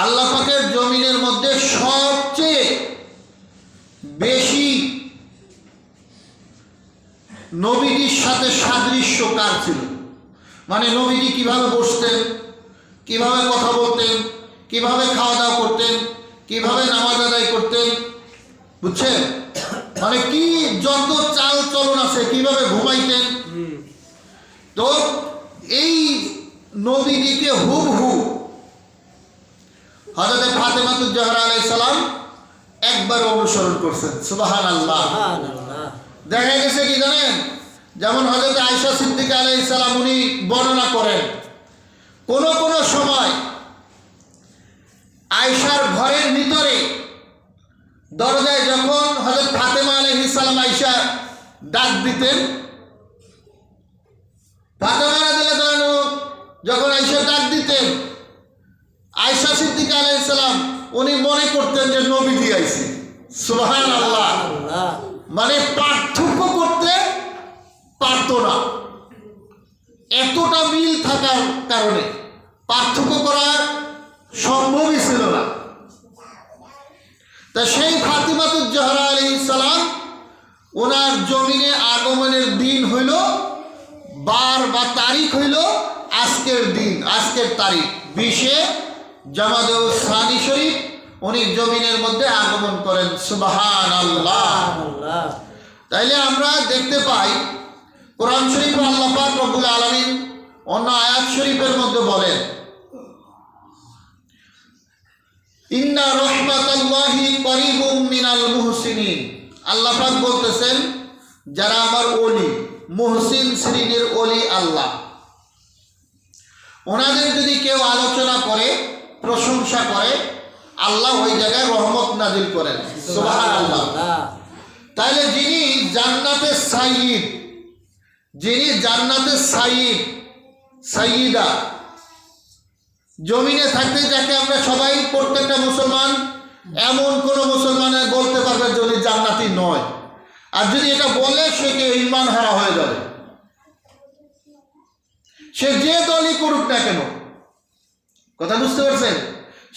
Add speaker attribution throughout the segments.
Speaker 1: আল্লাহ পাকের জমিনের মধ্যে সবচেয়ে বেশি নবীজির সাথে সাদৃশ্য কার ছিল? মানে নবীজি কিভাবে বসতেন, কিভাবে কথা বলতেন, কিভাবে খাওয়া দাওয়া করতেন, কিভাবে নামাজ আদায় করতেন, বুঝছেন? মানে কি যত চাল চলন আছে, কিভাবে ঘুমাইতেন। তো এই নবীজিকে হুবহু হযরত ফাতেমাতুজ জাহরা আলাইহিস সালাম একবার অনুসরণ করছেন। সুবহানাল্লাহ। দেখা গেছে কি জানেন, যেমন হযরত আয়েশা সিদ্দিকা আলাইহিস সালাম উনি বর্ণনা করেন, কোন কোন সময় আয়েশার ঘরের ভিতরে দরজায় যখন হযরত ফাতেমা আলাইহিস সালাম আয়েশা ডাক দিতেন, ফাতেমা রাদিয়াল্লাহু আনহা যখন আয়েশা ডাক দিতেন, আয়েশা সিদ্দিকা আলাইহিস সালাম উনি মনে করতেন যে নবীজি আইছে। সুবহানাল্লাহ। মানে পার্থক্য করতে পারত না, এতটা মিল থাকার কারণে পার্থক্য করা সম্ভবই ছিল না। তা সেই ফাতিমাতুজ জাহরা আলাইহিস সালাম ওনার জমিনে আগমনের দিন হইল, বার বা তারিখ হইল আজকের দিন, আজকের তারিখ 20 জামাদুল সানি শরীফ উনি জমিনের মধ্যে আগমন করেন। সুবহানাল্লাহ। তাইলে আমরা দেখতে পাই কোরআন শরীফে আল্লাহ পাক রব্বুল আলামিন অন্য আয়াত শরীফের মধ্যে বলেন, ইন্না রাহমাতাল্লাহি করিবুম মিনাল মুহসিনিন। আল্লাহ পাক বলতেছেন, যারা আমার ওলি, মুহসিন শ্রেণীর ওলি আল্লাহ, ওনাদের যদি কেউ আলোচনা করে, প্রশংসা করে, আল্লাহ ওই জায়গায় রহমত নাজিল করেন। সুবহানাল্লাহ। তাহলে যিনি জান্নাতের সাইয়্যিদ, যিনি জান্নাতের সাইয়্যিদ, সাইয়্যিদা, জমিনে থাকতে যাকে আমরা সবাই, প্রত্যেকটা মুসলমান, এমন কোন মুসলমানের বলতে পারবে যদি জান্নাতি নয়, আর যদি এটা বলে সে কে ঈমান হারা হয়ে যাবে। সে যে দলই করুক না কেন, কথা বুঝতে পারছেন,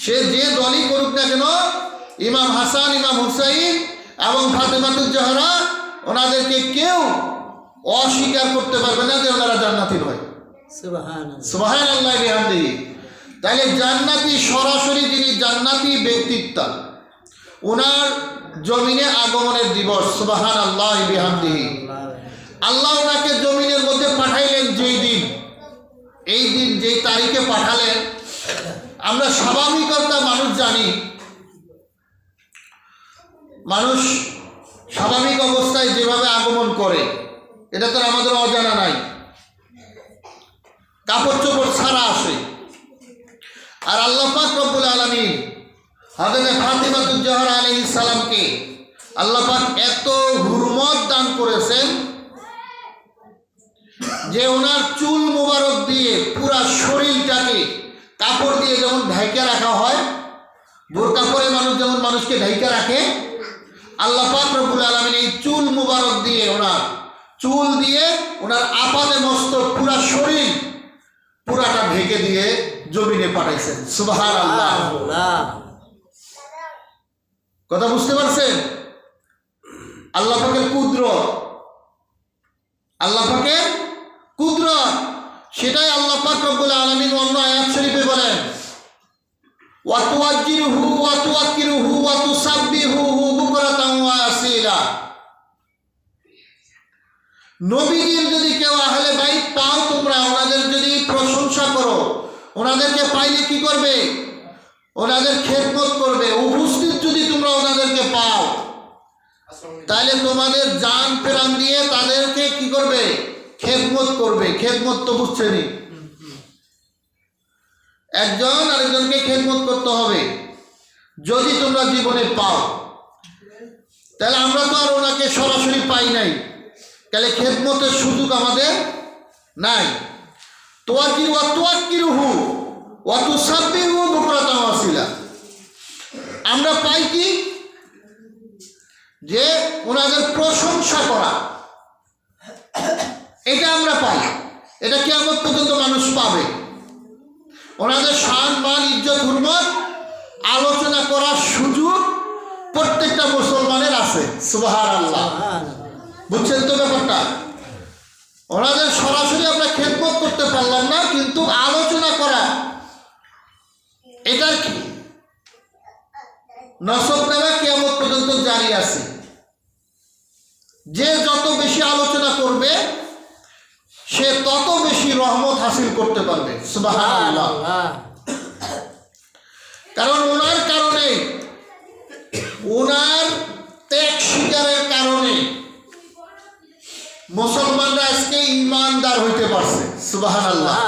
Speaker 1: সে যে দলই করুক না কেন, ইমাম হাসান, ইমাম হুসাইন এবং ফাতেমাতুজ জাহরা ওনাদেরকে কেউ অস্বীকার করতে পারবে না যে ওনারা জান্নাতি নয়। সুবহানাল্লাহ বিহামদিহি। তাহলে জান্নাতি সরাসরি যিনি জান্নাতি ব্যক্তিত্ব, ওনার জমিনে আগমনের দিবস। সুবহানাল্লাহ বিহামদিহি। আল্লাহ ওনাকে জমিনের মধ্যে পাঠাইলেন যেই দিন, এই দিন যেই তারিখে পাঠালেন, আমরা স্বাভাবিকতা মানুষ জানি, মানুষ স্বাভাবিক অবস্থায় যেভাবে আগমন করে এটা তো আমাদের অজানা নাই, কাপড় চোপড় ছাড়া আসে। আর আল্লাহ পাক রব্বুল আলামিন হযরত ফাতিমাতুজ জাহরা আলাইহিস সালামকে আল্লাহ পাক এত হুরমত দান করেছেন যে ওনার চুল মোবারক দিয়ে পুরা শরীরটাকে কাপড় দিয়ে যেমন ঢাইকা রাখা হয়, বোরকা পরে মানুষ যেমন মানুষকে ঢাইকা রাখে, আল্লাহ পাক রব্বুল আলামিন এই চুল মোবারক দিয়ে, ওনার চুল দিয়ে ওনার আপাদে মস্তক পুরা শরীর পুরাটা ঢেকে দিয়ে জমিনে পাঠাইছেন। সুবহানাল্লাহ। কথা বুঝতে পারছেন? আল্লাহ পাকের কুদরত, আল্লাহ পাকের কুদরত, সেটাই আল্লাহ পাক রব্বুল আলামিন অন্য আয়াত শরীফে বলেন, ওয়া তুআজ্জিরুহু ওয়া তুআক্কিরুহু ওয়া তুসাব্বিহুহু বুকরাতান ওয়া আসীলা। নবীজির যদি কেউ আহলে বাইত পাও তোমরা, ওনাদের যদি প্রশংসা করো, ওনাদেরকে পাইলে কি করবে? ওনাদের খেদমত করবে। উপস্থিত যদি তোমরা ওনাদেরকে পাও, তাহলে তোমাদের জান প্রাণ দিয়ে তাদেরকে কি করবে? খেদমত করবে। খেদমত তো বুঝছেনই, একজন আরেকজনকে খেদমত করতে হবে। যদি তোমরা জীবনে পাও, তাহলে আমরা তো আর ওনাকে সরাসরি পাই নাই, তাহলে খেদমতের সুযোগ আমাদের নাই। আমরা পাই কি? যে ওনাদের প্রশংসা করা, এটা আমরা পাই। এটা কিয়ামত পর্যন্ত মানুষ পাবে। ওনাদের শান, মান, ইজ্জত, হুরমত আছে। সুবহানাল্লাহ, বুঝছেন তো ব্যাপারটা? ওনাদের সরাসরি আমরা খেদমত করতে পারলাম না, কিন্তু আলোচনা করা এটার কি নসব নেওয়া কিয়ামত পর্যন্ত জারি আছে। যে যত বেশি আলোচনা করবে সে তত বেশি রহমত হাসিল করতে পারবে। সুবহানাল্লাহ। কারণ ওনার কারণে, ওনার ত্যাগ স্বীকারের কারণে মুসলমানরা আজকে ঈমানদার হইতে পারছে। সুবহানাল্লাহ।